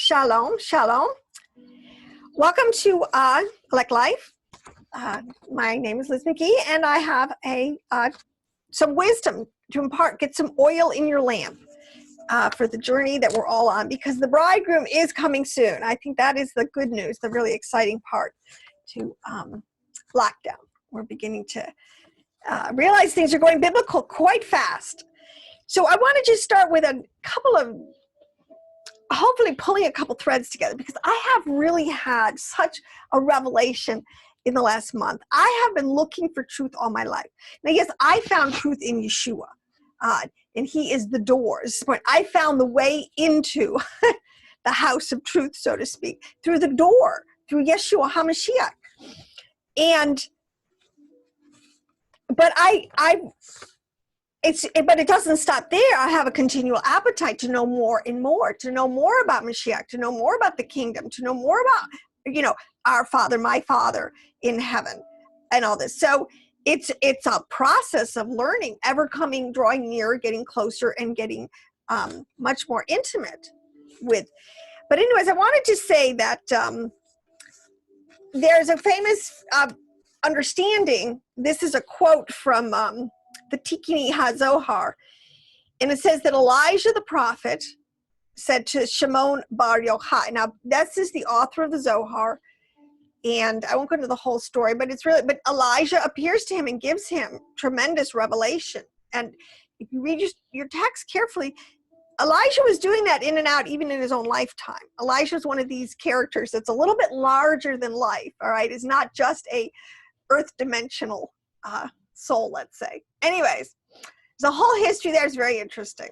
Shalom, shalom. Welcome to Elect Life. My name is Liz McGee, and I have some wisdom to impart. Get some oil in your lamp for the journey that we're all on, because the bridegroom is coming soon. I think that is the good news, the really exciting part to lockdown. We're beginning to realize things are going biblical quite fast. So I want to just start with a couple of, hopefully pulling a couple threads together, because I have really had such a revelation in the last month. I have been looking for truth all my life. Now, yes, I found truth in Yeshua, and he is the door. I found the way into the house of truth, so to speak, through the door, through Yeshua HaMashiach. But it doesn't stop there. I have a continual appetite to know more and more, to know more about Mashiach, to know more about the kingdom, to know more about, our Father, my Father in heaven, and all this. So it's a process of learning, ever coming, drawing nearer, getting closer, and getting much more intimate with. But anyways, I wanted to say that there's a famous understanding. This is a quote from the Tikini HaZohar, and it says that Elijah the prophet said to Shimon Bar Yochai. Now, this is the author of the Zohar, and I won't go into the whole story, but but Elijah appears to him and gives him tremendous revelation. And if you read your text carefully, Elijah was doing that in and out even in his own lifetime. Elijah is one of these characters that's a little bit larger than life, all right? Is not just a earth dimensional soul, let's say. Anyways, the whole history there is very interesting.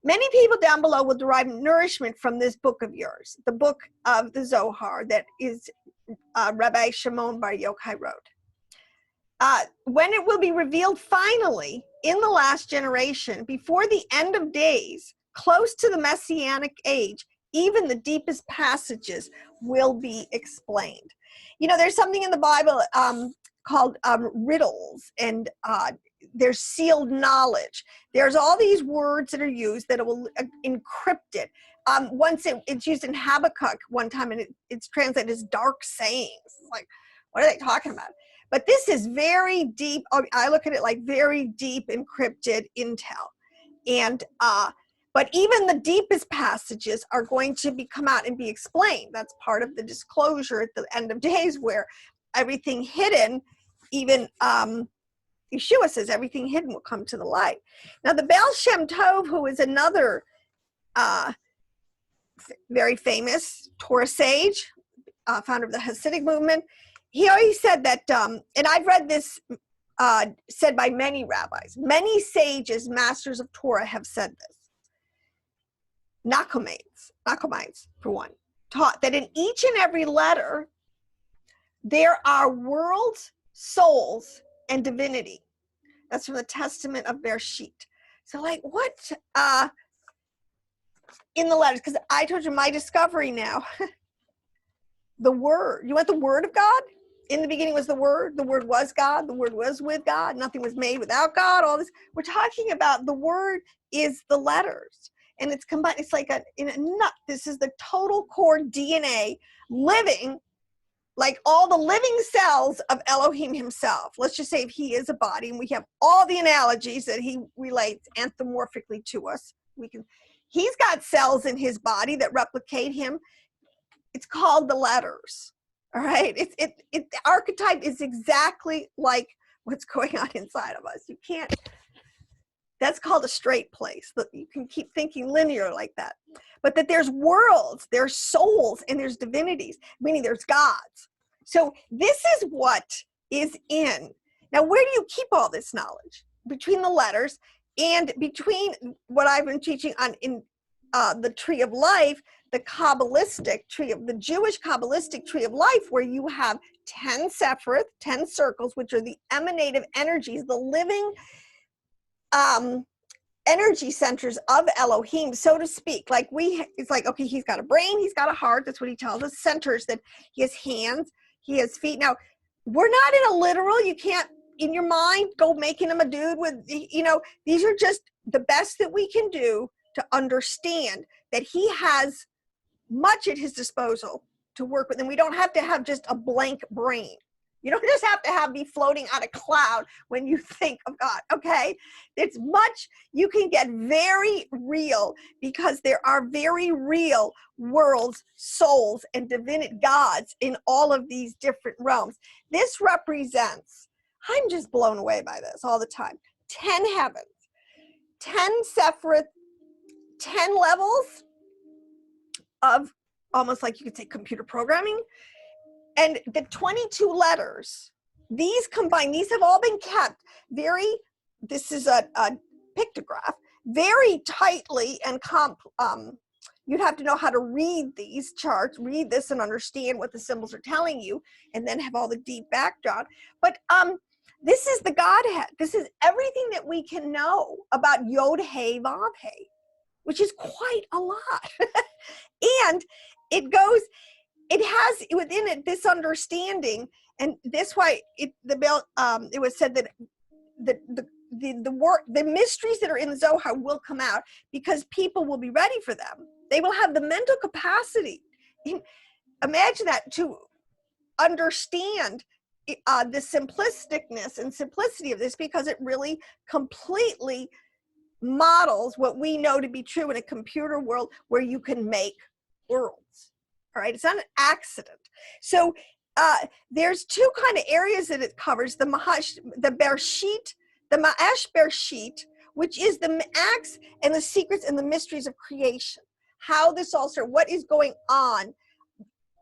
Many people down below will derive nourishment from this book of yours, the book of the Zohar that is Rabbi Shimon Bar Yochai wrote. When it will be revealed finally in the last generation, before the end of days, close to the Messianic age, even the deepest passages will be explained. There's something in the Bible called riddles, and there's sealed knowledge. There's all these words that are used that will encrypt it. Once it's used in Habakkuk one time, and it's translated as dark sayings. It's like, what are they talking about? But this is very deep. I look at it like very deep encrypted intel. And but even the deepest passages are going to come out and be explained. That's part of the disclosure at the end of days, where everything hidden, even Yeshua says everything hidden will come to the light. Now, the Baal Shem Tov, who is another very famous Torah sage, founder of the Hasidic movement, he always said that, and I've read this said by many rabbis, many sages, masters of Torah, have said this. Nachomites, for one, taught that in each and every letter, there are worlds, souls, and divinity. That's from the Testament of Bereshit. So like what in the letters, because I told you my discovery now, the Word. You want the Word of God? In the beginning was the Word was God, the Word was with God, nothing was made without God, all this. We're talking about the Word is the letters. And it's combined, it's like in a nut. This is the total core DNA living, like all the living cells of Elohim himself. Let's just say if he is a body, and we have all the analogies that he relates anthropomorphically to us. He's got cells in his body that replicate him. It's called the letters. All right. The archetype is exactly like what's going on inside of us. You can't. That's called a straight place. You can keep thinking linear like that. But that there's worlds, there's souls, and there's divinities, meaning there's gods. So this is what is in. Now, where do you keep all this knowledge? Between the letters and between what I've been teaching on in the tree of life, the Kabbalistic tree of the Jewish Kabbalistic tree of life, where you have 10 Sefirot, 10 circles, which are the emanative energies, the living energy centers of Elohim, so to speak. Like it's like, okay, he's got a brain, he's got a heart. That's what he tells us. Centers that he has hands, he has feet. Now, we're not in a literal, you can't in your mind go making him a dude with, these are just the best that we can do to understand that he has much at his disposal to work with, and we don't have to have just a blank brain. You don't just have to be floating on a cloud when you think of God, okay? It's much, you can get very real, because there are very real worlds, souls, and divinity gods in all of these different realms. This represents, I'm just blown away by this all the time, 10 heavens, 10 Sefirot, 10 levels of almost like you could say computer programming, and the 22 letters, these combined, these have all been kept very, this is a pictograph, very tightly, and you'd have to know how to read these charts, read this and understand what the symbols are telling you, and then have all the deep background. But this is the Godhead. This is everything that we can know about Yod He Vav He, which is quite a lot. And it goes, it has within it this understanding, and this why it was said that the mysteries that are in the Zohar will come out, because people will be ready for them. They will have the mental capacity. Imagine that, to understand the simplisticness and simplicity of this, because it really completely models what we know to be true in a computer world where you can make worlds. All right, it's not an accident. So there's two kind of areas that it covers: the Ma'ash Bereshit, which is the acts and the secrets and the mysteries of creation. How this all started, what is going on,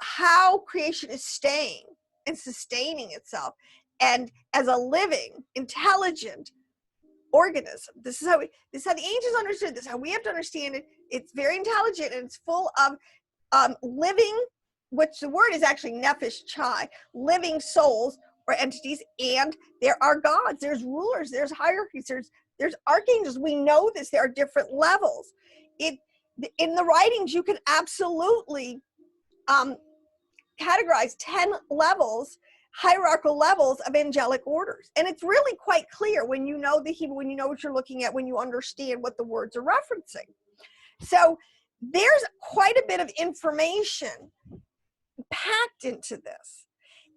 how creation is staying and sustaining itself, and as a living, intelligent organism. This is how the ancients understood this, how we have to understand it. It's very intelligent, and it's full of living, which the word is actually nefesh chai, living souls or entities, and there are gods, there's rulers, there's hierarchies, there's archangels. We know this. There are different levels. In the writings, you can absolutely categorize 10 levels, hierarchical levels of angelic orders, and it's really quite clear when you know the Hebrew, when you know what you're looking at, when you understand what the words are referencing. So there's quite a bit of information packed into this,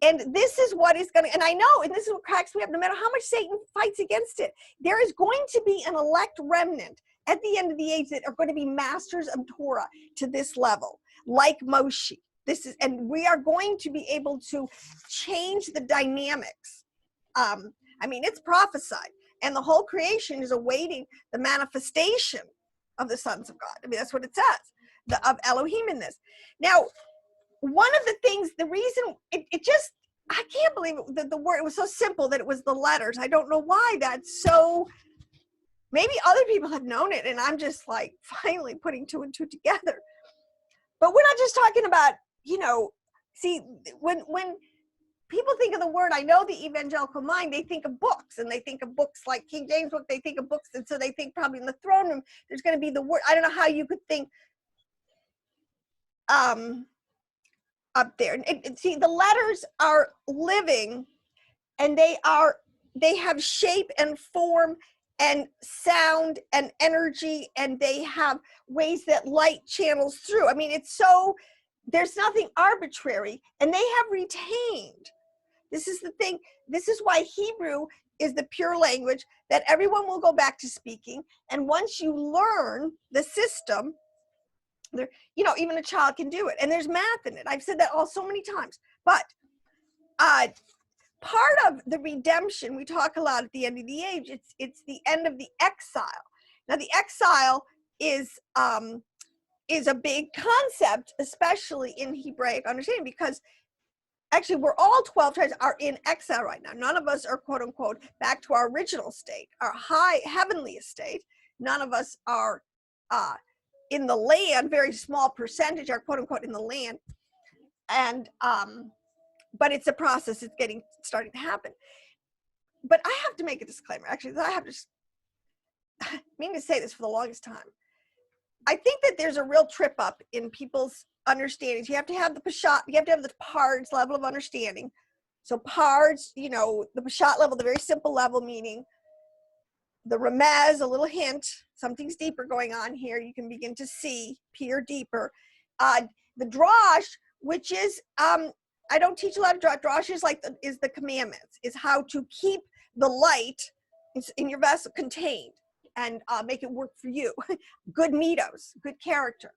and this is what is going to, and I know, and this is what cracks me up, no matter how much Satan fights against it, there is going to be an elect remnant at the end of the age that are going to be masters of Torah to this level, like Moshe. This is, and we are going to be able to change the dynamics. I mean, it's prophesied, and the whole creation is awaiting the manifestation of the sons of God. I mean, that's what it says, of Elohim in this. Now, one of the things, the reason it just, I can't believe it, that the word, it was so simple that it was the letters. I don't know why that's so, maybe other people have known it, and I'm just like finally putting two and two together. But we're not just talking about, see, when people think of the word, I know the evangelical mind, they think of books, and they think of books like King James book, they think of books, and so they think probably in the throne room, there's going to be the word. I don't know how you could think up there. See, the letters are living, and they have shape and form and sound and energy, and they have ways that light channels through. I mean, it's so, there's nothing arbitrary, and they have retained. This is the thing. This is why Hebrew is the pure language that everyone will go back to speaking. And once you learn the system, there, even a child can do it. And there's math in it. I've said that so many times. But part of the redemption, we talk a lot at the end of the age, it's the end of the exile. Now, the exile is a big concept, especially in Hebraic understanding, because actually we're all 12 tribes are in exile right now. None of us are, quote unquote, back to our original state, our high heavenly estate. None of us are in the land, very small percentage are, quote unquote, in the land. And but it's a process, it's starting to happen. But I have to make a disclaimer, actually, I have to mean to say this for the longest time. I think that there's a real trip up in people's understandings. You have to have the Peshat, you have to have the Pards level of understanding. So Pards, the Peshat level, the very simple level, meaning the Remez, a little hint, something's deeper going on here. You can begin to see, peer deeper. The drosh, which is, I don't teach a lot of drosh. Drosh is like is the commandments, is how to keep the light in your vessel contained and make it work for you. Good mitos, good character.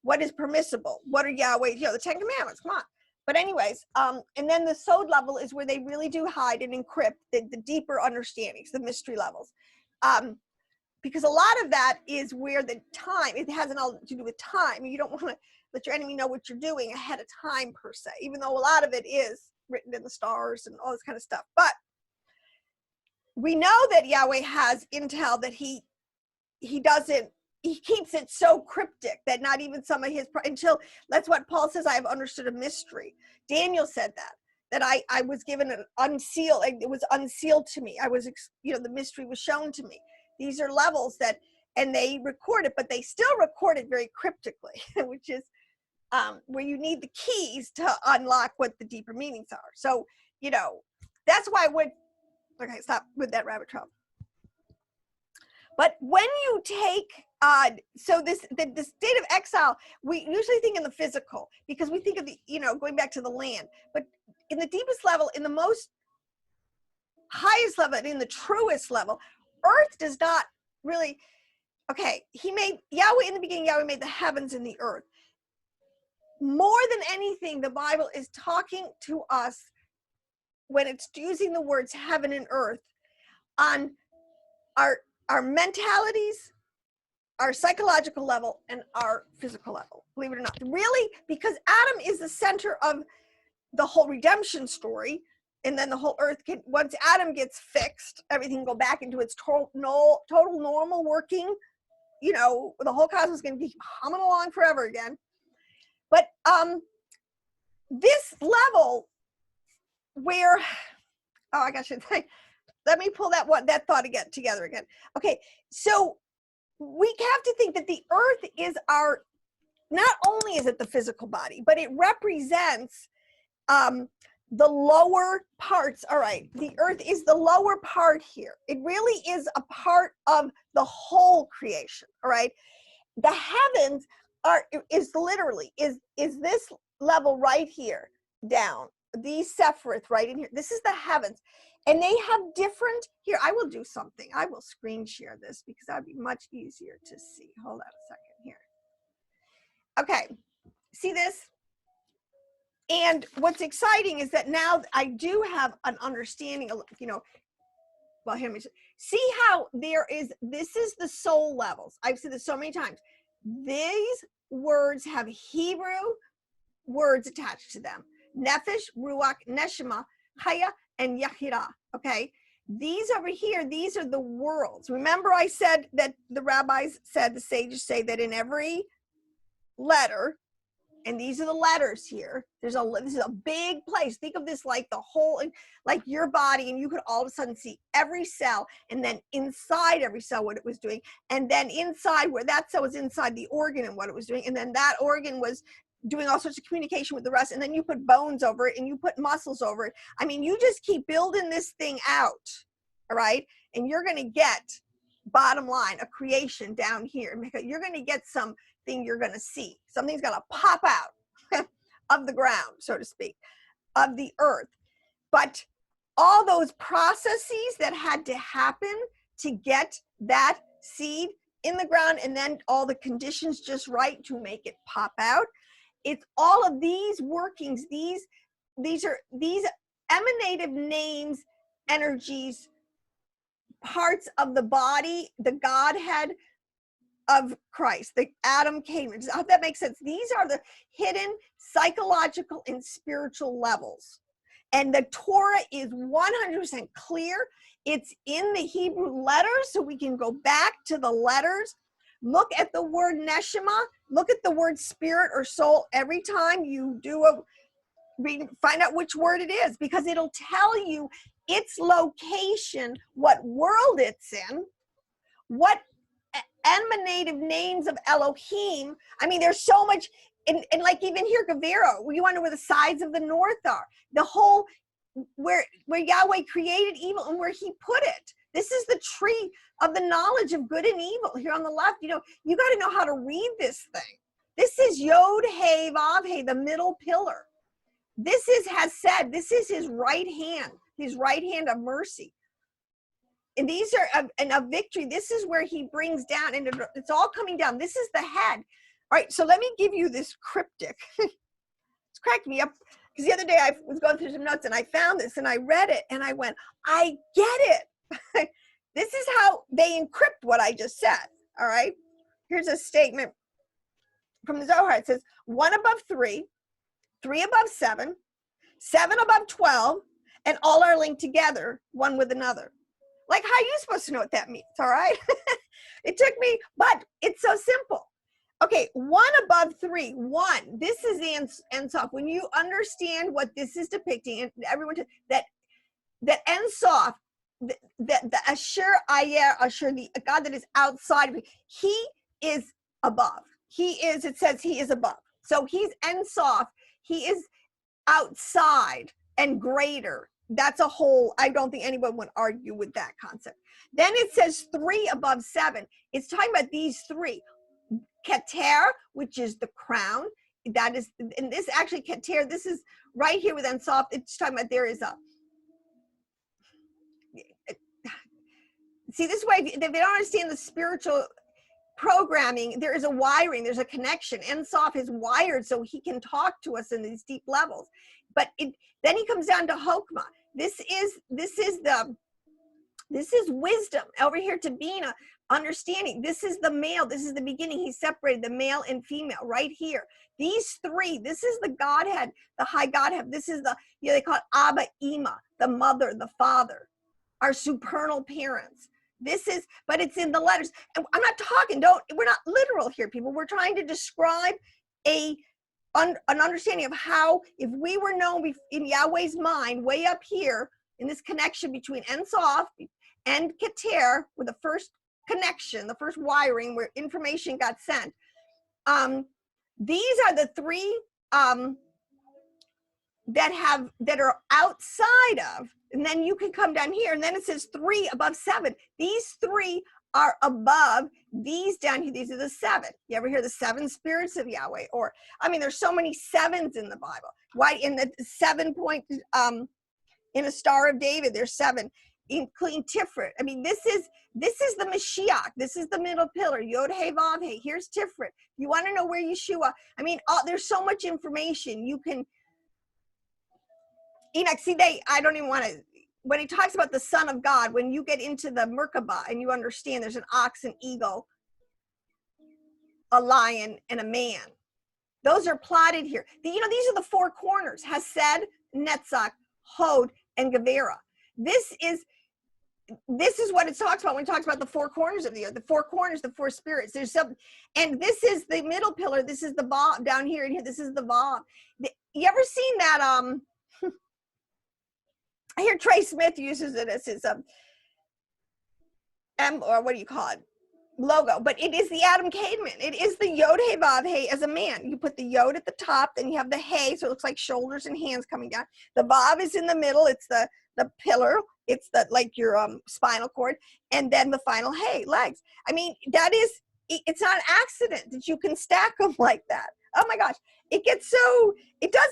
What is permissible? What are Yahweh, the 10 commandments, come on. But anyways, and then the sod level is where they really do hide and encrypt the deeper understandings, the mystery levels. Because a lot of that is where the time, it has all to do with time. You don't want to let your enemy know what you're doing ahead of time per se, even though a lot of it is written in the stars and all this kind of stuff. But we know that Yahweh has intel that he keeps it so cryptic that not even some of his, until, that's what Paul says, I have understood a mystery. Daniel said that I was given an unsealed, it was unsealed to me. I was, the mystery was shown to me. These are levels that, and they record it, but they still record it very cryptically, which is where you need the keys to unlock what the deeper meanings are. So, that's why okay, stop with that rabbit trail. But when you take, so the state of exile, we usually think in the physical, because we think of the, going back to the land. But in the deepest level, in the most highest level, and in the truest level, earth does not really, okay, Yahweh, in the beginning, Yahweh made the heavens and the earth. More than anything, the Bible is talking to us when it's using the words heaven and earth on our mentalities, our psychological level, and our physical level, believe it or not. Really, because Adam is the center of the whole redemption story, and then the whole earth once Adam gets fixed, everything go back into its total normal working, the whole cosmos is going to be humming along forever again. But this level where, I got you. Let me pull that thought together again. Okay, so we have to think that the earth is not only is it the physical body, but it represents the lower parts. All right, the earth is the lower part here. It really is a part of the whole creation. All right, the heavens is literally this level right here down. These Sefirot right in here. This is the heavens. And they have different, here, I will do something. I will screen share this because that'd be much easier to see. Hold on a second here. Okay, see this? And what's exciting is that now I do have an understanding of, well, hear me. See how this is the soul levels. I've said this so many times. These words have Hebrew words attached to them. Nefesh, Ruach, Neshama, Chaya, and Yahira. Okay, these over here, these are the worlds. Remember I said that the rabbis said, the sages say that in every letter, and these are the letters here, this is a big place. Think of this like the whole, like your body, and you could all of a sudden see every cell, and then inside every cell what it was doing, and then inside where that cell was inside the organ and what it was doing, and then that organ was doing all sorts of communication with the rest, and then you put bones over it and you put muscles over it. I mean, you just keep building this thing out, all right? And you're going to get, bottom line, a creation down here. You're going to get something you're going to see. Something's going to pop out of the ground, so to speak, of the earth. But all those processes that had to happen to get that seed in the ground, and then all the conditions just right to make it pop out, it's all of these workings, these emanative names, energies, parts of the body, the Godhead of Christ, the Adam came. I hope that makes sense. These are the hidden psychological and spiritual levels. And the Torah is 100% clear. It's in the Hebrew letters, so we can go back to the letters. Look at the word neshama. Look at the word spirit or soul every time you do find out which word it is, because it'll tell you its location, what world it's in, what emanative names of Elohim. I mean, there's so much, and like even here, Gavero, you wonder where the sides of the north are. The whole, where Yahweh created evil and where he put it. This is the tree of the knowledge of good and evil here on the left. You got to know how to read this thing. This is Yod He Vav He, the middle pillar. This is his right hand of mercy. And these are of victory. This is where he brings down, and it's all coming down. This is the head. All right, so let me give you this cryptic. It's cracked me up, because the other day I was going through some notes and I found this and I read it and I went, I get it. This is how they encrypt what I just said. All right, here's a statement from the Zohar. It says 1 above 3, 3 above 7, 7 above 12, and all are linked together, one with another. Like, how are you supposed to know what that means? All right. It took me, but it's so simple. Okay, 1 above 3, 1. This is the Ein Sof. When you understand what this is depicting, and everyone that Ein Sof, the Asher Ayer, Asher, the God that is outside of you, he is above. He is. It says he is above. So he's Ein Sof. He is outside and greater. That's a whole, I don't think anyone would argue with that concept. Then it says 3 above 7. It's talking about these 3. Keter, which is the crown. That is, and this actually, Keter, this is right here with Ein Sof. It's talking about there is a, see, this way, if they don't understand the spiritual programming, there is a wiring, there's a connection. Ein Sof is wired so he can talk to us in these deep levels. But then he comes down to Chokmah. This is wisdom. Over here to Bina, understanding. This is the male. This is the beginning. He separated the male and female right here. These 3. This is the Godhead, the high Godhead. This is the, they call it Abba, Ima, the mother, the father, our supernal parents. This is, but it's in the letters. And I'm not talking. We're not literal here, people. We're trying to describe an understanding of how, if we were known in Yahweh's mind, way up here in this connection between Ein Sof and Keter, with the first connection, the first wiring where information got sent. These are the 3 that are outside of, and then you can come down here, and then it says 3 above 7. These 3 are above these down here. These are the 7. You ever hear the 7 spirits of Yahweh? Or, I mean, there's so many 7s in the Bible. Why in the 7 point, in a Star of David, there's 7, including Tiferet. I mean, this is the Mashiach. This is the middle pillar. Yod He Vav He. Here's Tiferet. You want to know where Yeshua? I mean, there's so much information you can. See, I don't even want to. When he talks about the Son of God, when you get into the Merkabah and you understand there's an ox, an eagle, a lion, and a man. Those are plotted here. These are the 4 corners: Hesed, Netzach, Hod, and Gevurah. This is what it talks about when it talks about the 4 corners of the earth. The 4 corners, the 4 spirits. There's some, and this is the middle pillar. This is the Vav down here, and here. This is the Vav. You ever seen that? I hear Trey Smith uses it as his or what do you call it, logo, but it is the Adam Caveman. It is the Yod He Vav He as a man. You put the Yod at the top, then you have the He, so it looks like shoulders and hands coming down. The Vav is in the middle. It's the pillar. It's like your spinal cord, and then the final He, legs. I mean, it's not an accident that you can stack them like that. Oh my gosh, it does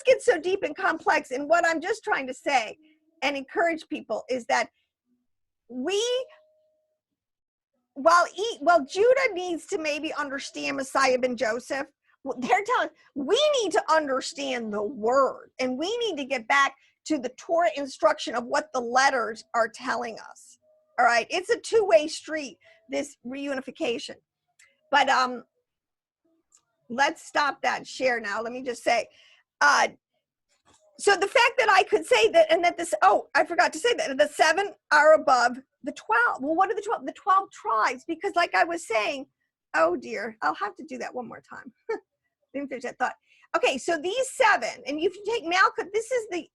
get so deep and complex. And what I'm just trying to say and encourage people is that while Judah needs to maybe understand Messiah ben Joseph, they're telling we need to understand the word, and we need to get back to the Torah instruction of what the letters are telling us. All right, it's a 2-way street, this reunification. But let's stop that share now. Let me just say, so the fact that I could say that, and that this, I forgot to say that the 7 are above the 12. Well, what are the 12? The 12 tribes, because like I was saying, oh dear, I'll have to do that one more time. Let me finish that thought. Okay, so these 7, and if you take Malkuth, this is the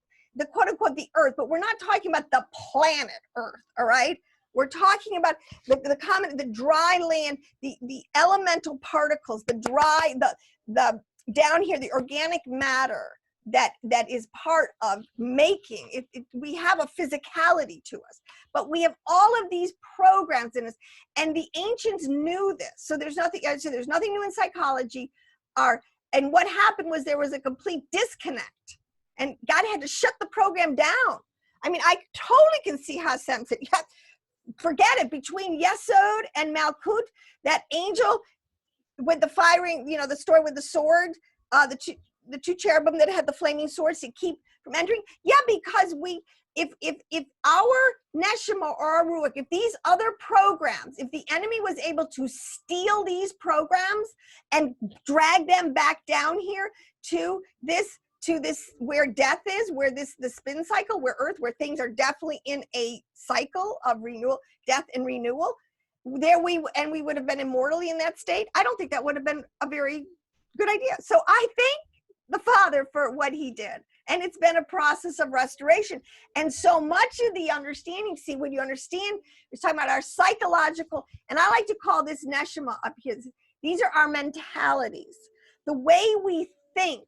quote unquote the earth, but we're not talking about the planet Earth, all right? We're talking about the dry land, the elemental particles, the down here, the organic matter that is part of making it. We have a physicality to us, but we have all of these programs in us, and the ancients knew this. So there's nothing new in psychology. And what happened was there was a complete disconnect, and God had to shut the program down. I mean, I totally can see how sensitive. Forget it. Between Yesod and Malkut, that angel with the firing, you know, the story with the sword, the two cherubim that had the flaming swords to keep from entering. Yeah, because if our Neshama or our Ruach, if these other programs, if the enemy was able to steal these programs and drag them back down here to this where death is, where the spin cycle, where earth, where things are definitely in a cycle of renewal, death and renewal, there we would have been immortally in that state. I don't think that would have been a very good idea. So I thank the Father for what he did. And it's been a process of restoration. And so much of the understanding, see, when you understand, we're talking about our psychological, and I like to call this neshama up here. These are our mentalities. The way we think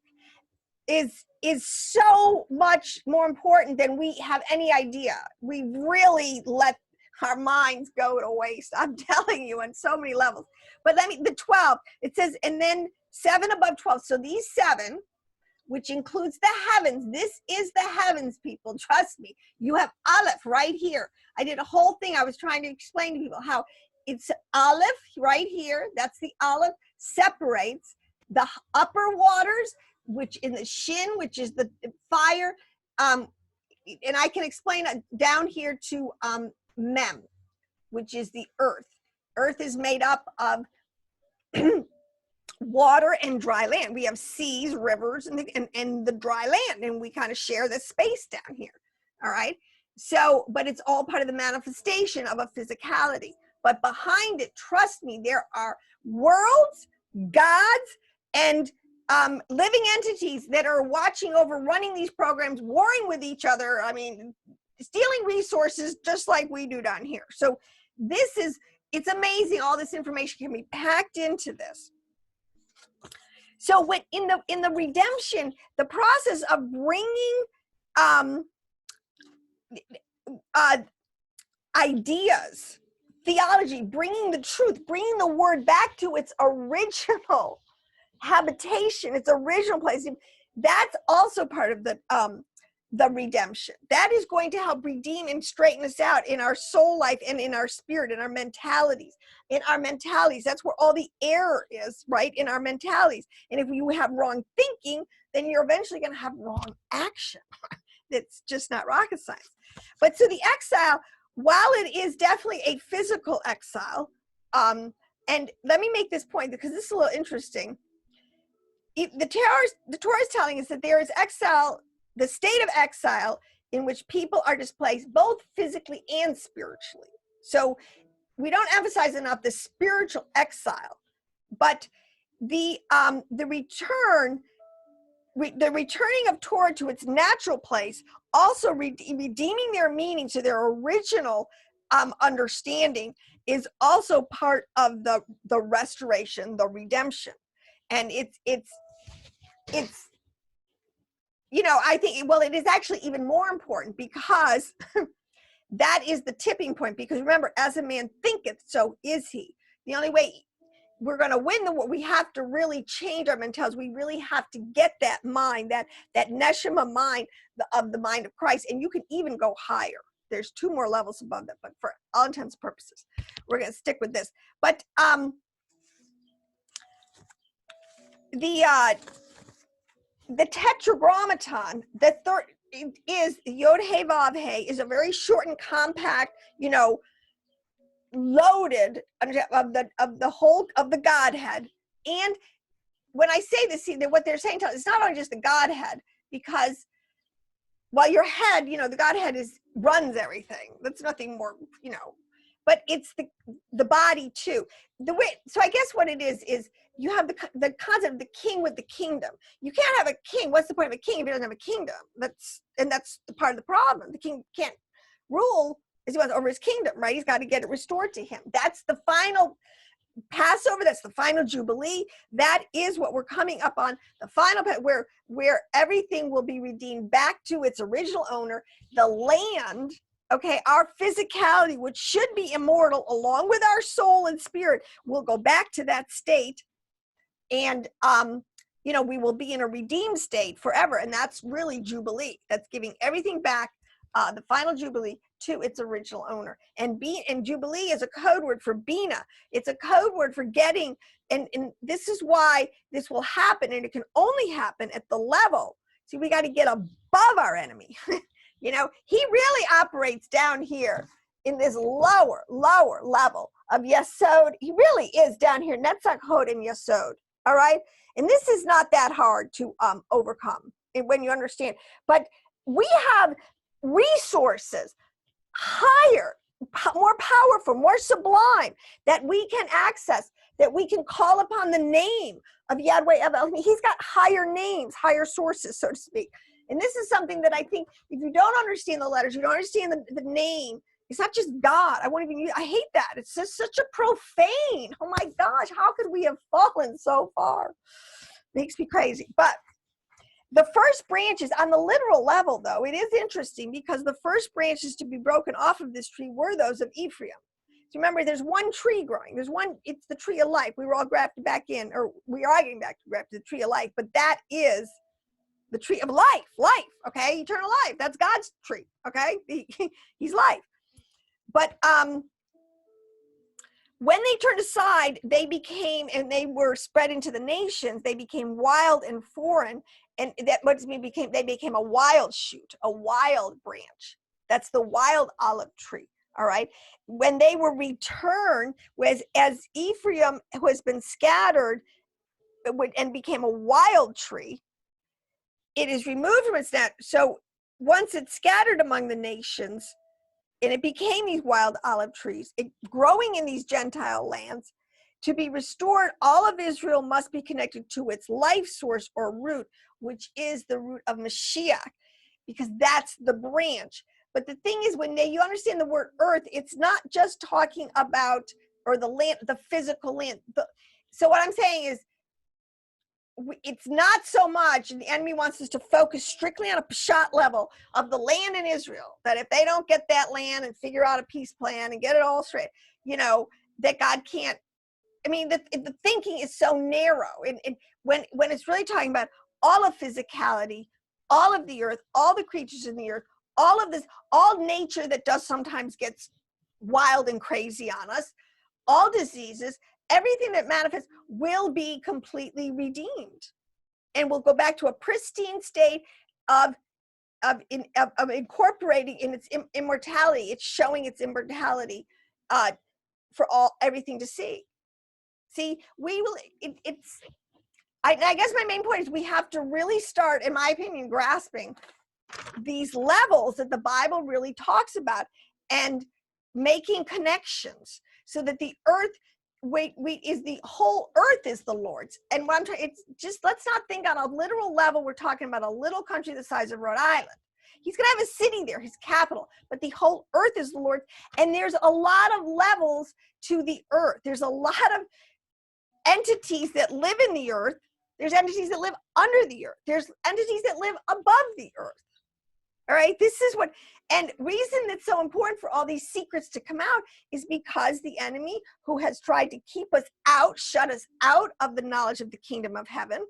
is so much more important than we have any idea. We really let our minds go to waste. I'm telling you, on so many levels. But the 12, it says, and then 7 above 12. So these 7, which includes the heavens. This is the heavens, people. Trust me. You have Aleph right here. I did a whole thing. I was trying to explain to people how it's Aleph right here. That's the Aleph. Separates the upper waters, which in the Shin, which is the fire. And I can explain it down here to Mem, which is the earth. Earth is made up of water and dry land. We have seas, rivers, and the dry land, and we kind of share this space down here. All right. So, but it's all part of the manifestation of a physicality. But behind it, trust me, there are worlds, gods, and living entities that are watching over, running these programs, warring with each other. I mean, stealing resources just like we do down here. So it's amazing. All this information can be packed into this. So when in the redemption, the process of bringing ideas, theology, bringing the truth, bringing the word back to its original habitation, its original place, that's also part of the redemption. That is going to help redeem and straighten us out in our soul life and in our spirit, in our mentalities. In our mentalities, that's where all the error is, right? In our mentalities. And if you have wrong thinking, then you're eventually going to have wrong action. That's just not rocket science. But so the exile, while it is definitely a physical exile, and let me make this point because this is a little interesting. The Torah is telling us that there is exile, the state of exile in which people are displaced both physically and spiritually. So we don't emphasize enough the spiritual exile, but the returning of Torah to its natural place, also redeeming their meaning to their original understanding, is also part of the restoration, the redemption. And it's you know, I think, well, it is actually even more important because that is the tipping point. Because remember, as a man thinketh, so is he. The only way we're going to win we have to really change our mentalities. We really have to get that mind, that neshama mind of the mind of Christ. And you can even go higher. There's 2 more levels above that, but for all intents and purposes, we're going to stick with this. But the tetragrammaton, the third is Yod He Vav He, is a very short and compact, you know, loaded of the whole of the Godhead. And when I say this, see, what they're saying to us, it's not only just the Godhead, because while your head, you know, the Godhead runs everything. That's nothing more, you know, but it's the body too. So I guess what it is you have the concept of the king with the kingdom. You can't have a king. What's the point of a king if he doesn't have a kingdom? That's the part of the problem. The king can't rule as he wants over his kingdom, right? He's got to get it restored to him. That's the final Passover. That's the final Jubilee. That is what we're coming up on, the final where everything will be redeemed back to its original owner. The land, okay, our physicality, which should be immortal, along with our soul and spirit, will go back to that state. And you know, we will be in a redeemed state forever. And that's really Jubilee. That's giving everything back, the final Jubilee, to its original owner. And Jubilee is a code word for Bina. It's a code word for getting, and this is why this will happen, and it can only happen at the level. See, we got to get above our enemy. You know, he really operates down here in this lower level of Yesod. He really is down here, Netzach, Hod, and Yesod. All right? And this is not that hard to overcome when you understand. But we have resources higher, more powerful, more sublime, that we can access, that we can call upon the name of Yahweh of Elohim. He's got higher names, higher sources, so to speak. And this is something that I think, if you don't understand the letters, you don't understand the name, it's not just God. I won't even use, I hate that. It's just such a profane. Oh my gosh, how could we have fallen so far? Makes me crazy. But the first branches on the literal level, though, it is interesting, because the first branches to be broken off of this tree were those of Ephraim. So remember, there's one tree growing. There's one, it's the tree of life. We were all grafted back in, or we are getting back to grafted the tree of life, but that is the tree of life, okay? Eternal life. That's God's tree, okay? He's life. But when they turned aside, they became, and they were spread into the nations, they became wild and foreign, and that they became a wild shoot, a wild branch. That's the wild olive tree, all right? When they were returned, as Ephraim has been scattered and became a wild tree, it is removed from its net. So once it's scattered among the nations, and it became these wild olive trees, growing in these Gentile lands, to be restored, all of Israel must be connected to its life source or root, which is the root of Mashiach, because that's the branch. But the thing is, when you understand the word earth, it's not just talking about, or the land, the physical land. So what I'm saying is, it's not so much, and the enemy wants us to focus strictly on a Peshat level of the land in Israel, that if they don't get that land and figure out a peace plan and get it all straight, you know, that God can't. I mean, the thinking is so narrow. And when it's really talking about all of physicality, all of the earth, all the creatures in the earth, all of this, all nature that does sometimes gets wild and crazy on us, all diseases, everything that manifests will be completely redeemed, and will go back to a pristine state of incorporating in its immortality. It's showing its immortality for everything to see. See, we will. I guess my main point is we have to really start, in my opinion, grasping these levels that the Bible really talks about, and making connections, so that the earth, the whole earth is the Lord's. And what I'm trying, it's just, let's not think on a literal level. We're talking about a little country the size of Rhode Island. He's going to have a city there, his capital, but the whole earth is the Lord's. And there's a lot of levels to the earth. There's a lot of entities that live in the earth. There's entities that live under the earth. There's entities that live above the earth. All right, this is what, and reason that's so important for all these secrets to come out is because the enemy, who has tried to keep us out, shut us out of the knowledge of the kingdom of heaven,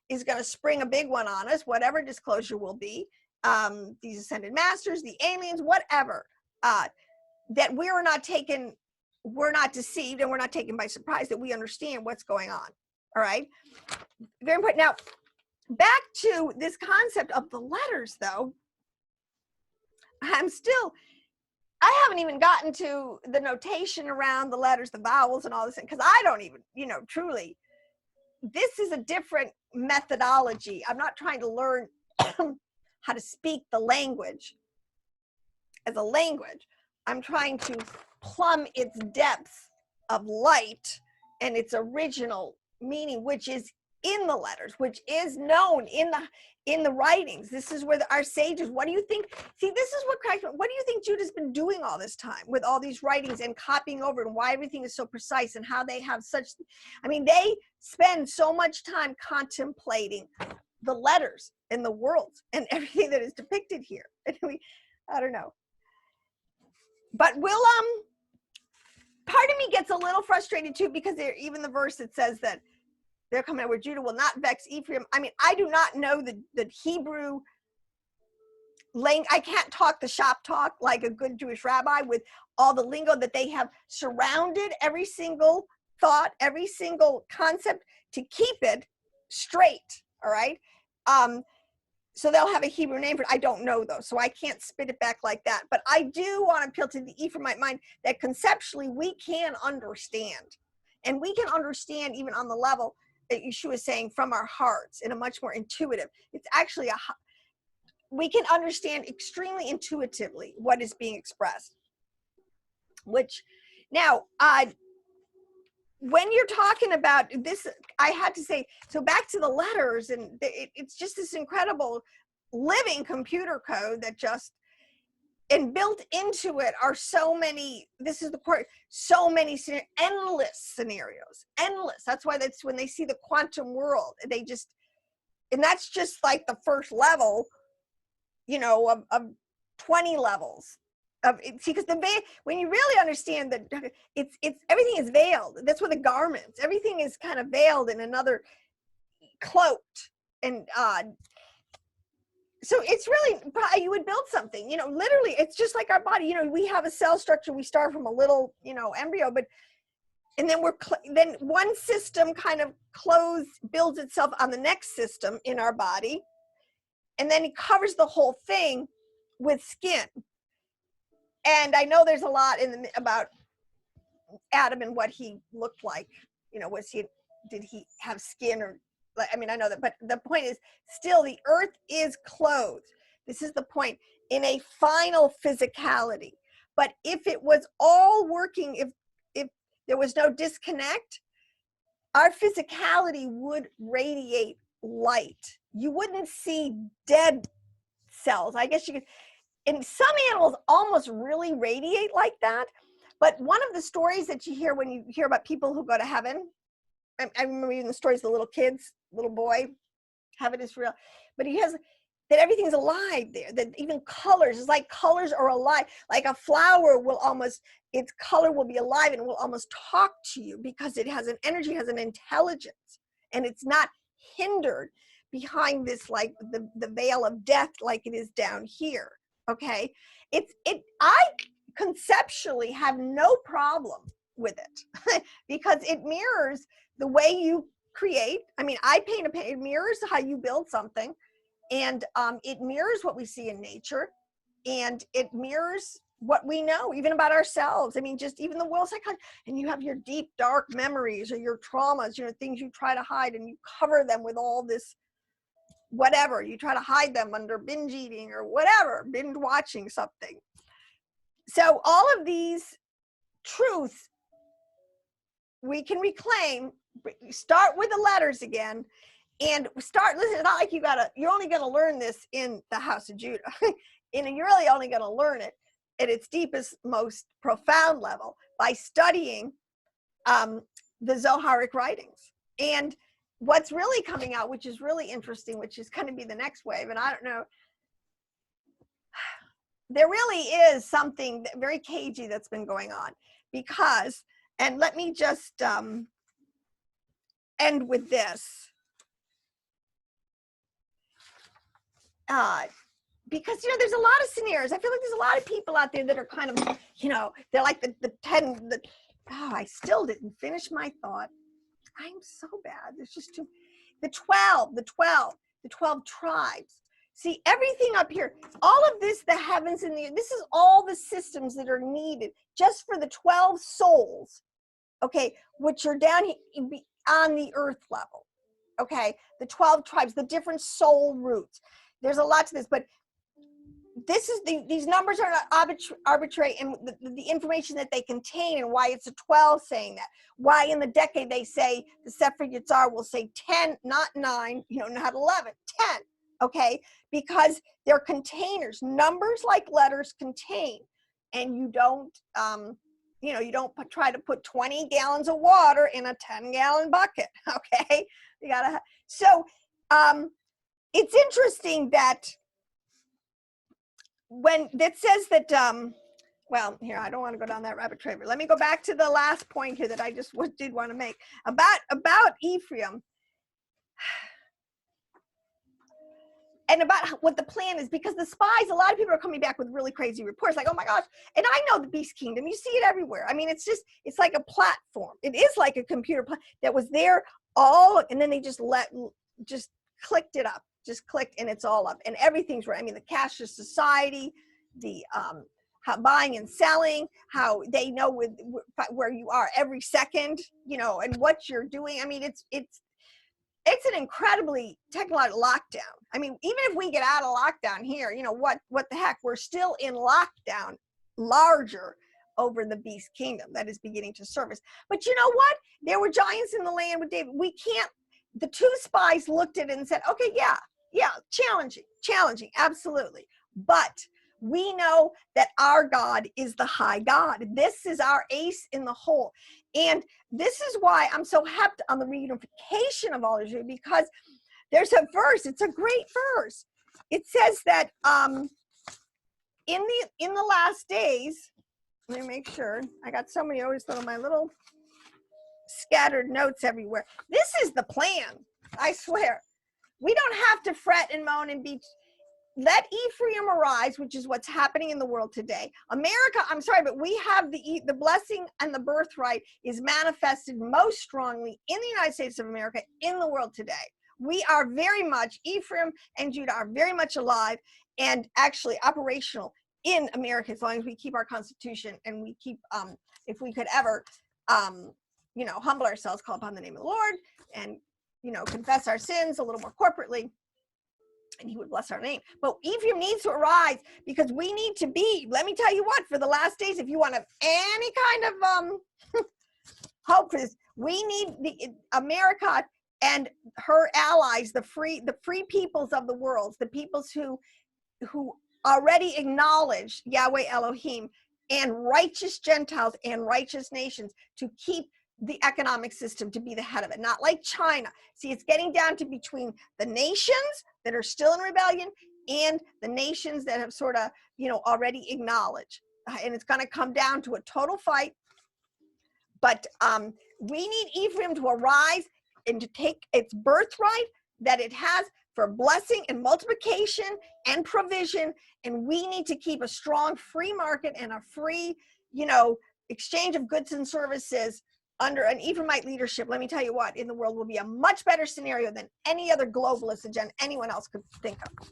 is going to spring a big one on us, whatever disclosure will be, these ascended masters, the aliens, whatever, that we're not deceived, and we're not taken by surprise, that we understand what's going on. All right, very important. Now, back to this concept of the letters, though, I haven't even gotten to the notation around the letters, the vowels, and all this, because I don't even, truly, this is a different methodology. I'm not trying to learn how to speak the language as a language. I'm trying to plumb its depths of light and its original meaning, which is in the letters, which is known in the writings. This is where our sages, what do you think? See, this is what Christ, what do you think Judah's been doing all this time with all these writings and copying over, and why everything is so precise, and how they have such, they spend so much time contemplating the letters and the worlds and everything that is depicted here. I don't know. But we'll, part of me gets a little frustrated too, because even the verse that says that They're coming out where Judah will not vex Ephraim. I mean, I do not know the Hebrew language. I can't talk the shop talk like a good Jewish rabbi with all the lingo that they have surrounded every single thought, every single concept to keep it straight. All right. So they'll have a Hebrew name for it. I don't know though, so I can't spit it back like that. But I do want to appeal to the Ephraimite mind that conceptually we can understand. And we can understand even on the level that Yeshua is saying from our hearts in a much more intuitive. It's actually we can understand extremely intuitively what is being expressed. Which now, when you're talking about this, I had to say, so back to the letters, and it's just this incredible living computer code that just, and built into it are so many, this is the part, so many, endless scenarios, endless. That's why that's when they see the quantum world, they just, and that's just like the first level, you know, of 20 levels. See, because when you really understand that it's everything is veiled. That's what the garments, everything is kind of veiled in another, cloaked, and so it's really, you would build something, you know, literally. It's just like our body, you know, we have a cell structure. We start from a little, you know, embryo, but and then then one system kind of builds itself on the next system in our body, and then it covers the whole thing with skin. And I know there's a lot about Adam and what he looked like. You know, did he have skin, or, I mean, I know that, but the point is still the earth is clothed. This is the point, in a final physicality. But if it was all working, if there was no disconnect, our physicality would radiate light. You wouldn't see dead cells. I guess you could. And some animals almost really radiate like that. But one of the stories that you hear when you hear about people who go to heaven, I remember reading the stories of the little kids, little boy, heaven is real. But he has, that everything's alive there, that even colors, it's like colors are alive. Like a flower will almost, its color will be alive and will almost talk to you because it has an energy, has an intelligence, and it's not hindered behind this, like the veil of death like it is down here. Okay, I conceptually have no problem with it because it mirrors the way you create. I mean, I paint it mirrors how you build something, and it mirrors what we see in nature, and it mirrors what we know even about ourselves. I mean, just even the world psychology, and you have your deep dark memories or your traumas, you know, things you try to hide, and you cover them with all this whatever, you try to hide them under binge eating or whatever, binge watching something. So all of these truths we can reclaim. Start with the letters again, and listen, it's not like you're only going to learn this in the house of Judah. And you're really only going to learn it at its deepest, most profound level by studying the Zoharic writings. And what's really coming out, which is really interesting, which is going to be the next wave, and I don't know, there really is something very cagey that's been going on, because, and let me just end with this, because, you know, there's a lot of scenarios. I feel like there's a lot of people out there that are kind of, you know, they're like I still didn't finish my thought. I'm so bad. There's just the 12 tribes. See, everything up here, all of this, the heavens and this is all the systems that are needed just for the 12 souls, okay, which are down here on the earth level, okay, the 12 tribes, the different soul roots. There's a lot to this, but this is these numbers are not arbitrary, and the information that they contain, and why it's a 12 saying that, why in the decade they say the Sefer Yitzhar will say 10, not 9, you know, not 11, 10, okay, because they're containers. Numbers like letters contain, and you don't you know, you don't try to put 20 gallons of water in a 10-gallon bucket, okay? You gotta, so it's interesting that when that says that, well, here, I don't want to go down that rabbit trail, but let me go back to the last point here that I just did want to make about Ephraim. and about what the plan is, because the spies, a lot of people are coming back with really crazy reports like, oh my gosh. And I know the Beast Kingdom, you see it everywhere. I mean, it's like a platform. It is like a computer that was there all, and then they just clicked it up, just clicked, and it's all up, and everything's right. I mean, the cashless society, the how buying and selling, how they know where you are every second, you know, and what you're doing. I mean, it's an incredibly technological lockdown. I mean, even if we get out of lockdown here, you know, what the heck, we're still in lockdown larger over the Beast Kingdom that is beginning to surface. But you know what? There were giants in the land with David. We can't, the two spies looked at it and said, okay, yeah, challenging, absolutely. But we know that our God is the high God. This is our ace in the hole. And this is why I'm so happy on the reunification of all of you, because there's a verse, it's a great verse. It says that in the last days, let me make sure, I got so many always little, my little scattered notes everywhere. This is the plan, I swear. We don't have to fret and moan and be, let Ephraim arise, which is what's happening in the world today. America, I'm sorry, but we have the blessing and the birthright is manifested most strongly in the United States of America, in the world today. We are very much, Ephraim and Judah are very much alive and actually operational in America, as long as we keep our Constitution and we keep, if we could ever, you know, humble ourselves, call upon the name of the Lord, and, you know, confess our sins a little more corporately, and he would bless our name. But Ephraim needs to arise, because we need to be, let me tell you what, for the last days, if you want to have any kind of hope for this, we need the America and her allies, the free peoples of the world, the peoples who already acknowledge Yahweh Elohim, and righteous Gentiles and righteous nations, to keep the economic system, to be the head of it, not like China. See, it's getting down to between the nations that are still in rebellion and the nations that have sort of, you know, already acknowledged. And it's going to come down to a total fight. But we need Ephraim to arise and to take its birthright that it has for blessing and multiplication and provision. And we need to keep a strong free market and a free, you know, exchange of goods and services under an Ephraimite leadership. Let me tell you what, in the world will be a much better scenario than any other globalist agenda anyone else could think of.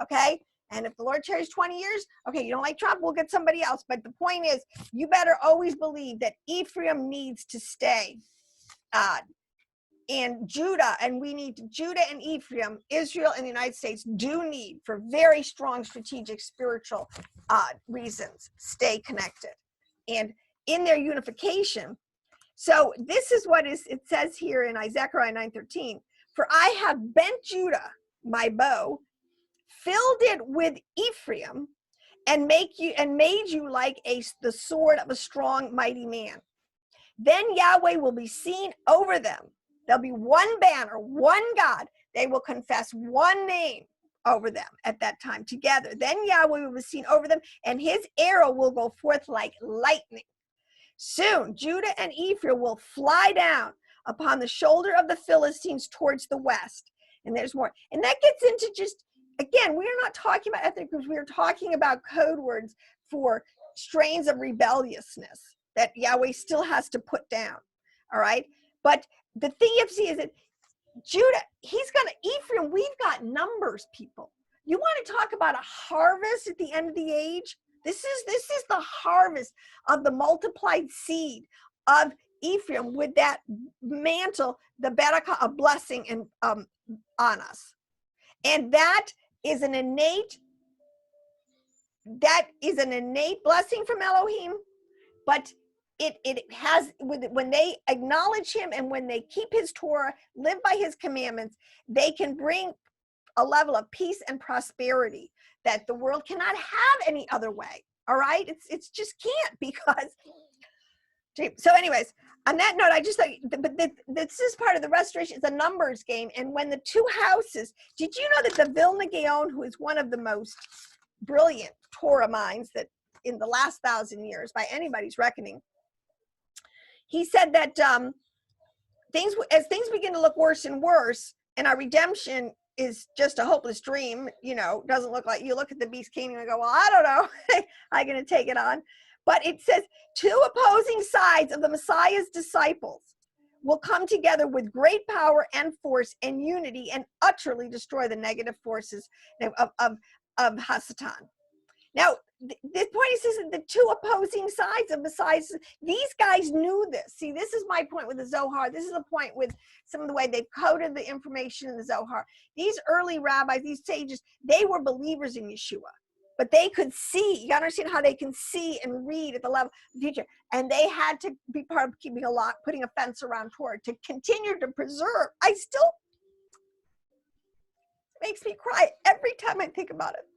Okay? And if the Lord tarries 20 years, okay, you don't like Trump, we'll get somebody else. But the point is, you better always believe that Ephraim needs to stay. And Judah, and we need Judah and Ephraim, Israel and the United States do need, for very strong strategic, spiritual reasons, stay connected. And in their unification, so this is what it says here in Zechariah 9:13. For I have bent Judah, my bow, filled it with Ephraim, and made you like the sword of a strong, mighty man. Then Yahweh will be seen over them. There'll be one banner, one God. They will confess one name over them at that time together. Then Yahweh will be seen over them, and his arrow will go forth like lightning. Soon Judah and Ephraim will fly down upon the shoulder of the Philistines towards the west. And there's more. And that gets into just, again, we are not talking about ethnic groups. We are talking about code words for strains of rebelliousness that Yahweh still has to put down. All right. But the thing you have to see is that Judah, Ephraim, we've got numbers, people. You want to talk about a harvest at the end of the age? This is the harvest of the multiplied seed of Ephraim with that mantle, the barakah of blessing and on us. And that is an innate blessing from Elohim, but it has, when they acknowledge him and when they keep his Torah, live by his commandments, they can bring a level of peace and prosperity that the world cannot have any other way. All right, it's just can't, because. So anyways, on that note, I just thought, but this is part of the restoration. It's a numbers game. And when the two houses, did you know that the Vilna Gaon, who is one of the most brilliant Torah minds that in the last 1,000 years by anybody's reckoning, he said that as things begin to look worse and worse, and our redemption is just a hopeless dream. You know, doesn't look like, you look at the beast kingdom and go, well, I don't know how I'm going to take it on. But it says 2 opposing sides of the Messiah's disciples will come together with great power and force and unity and utterly destroy the negative forces of Hasatan. Now, this point is that the 2 opposing sides of Messiah's, these guys knew this. See, this is my point with the Zohar. This is a point with some of the way they've coded the information in the Zohar. These early rabbis, these sages, they were believers in Yeshua. But they could see, you understand how they can see and read at the level of the future. And they had to be part of keeping a lock, putting a fence around Torah to continue to preserve. It makes me cry every time I think about it.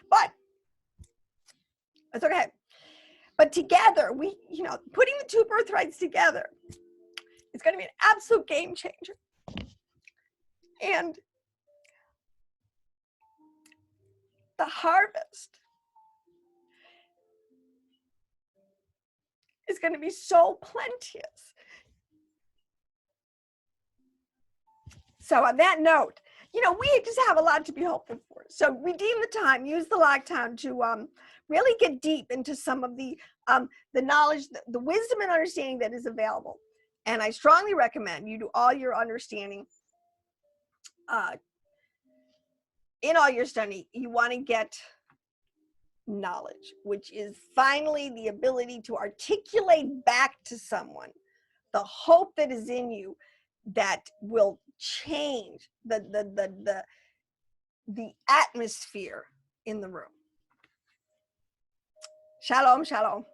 But it's okay. But together, putting the 2 birthrights together, it's going to be an absolute game changer. And the harvest is going to be so plenteous. So on that note, we just have a lot to be hopeful for. So redeem the time, use the lockdown to really get deep into some of the knowledge, the wisdom and understanding that is available. And I strongly recommend you do all your understanding in all your study. You want to get knowledge, which is finally the ability to articulate back to someone the hope that is in you that will change the atmosphere in the room. Shalom, shalom.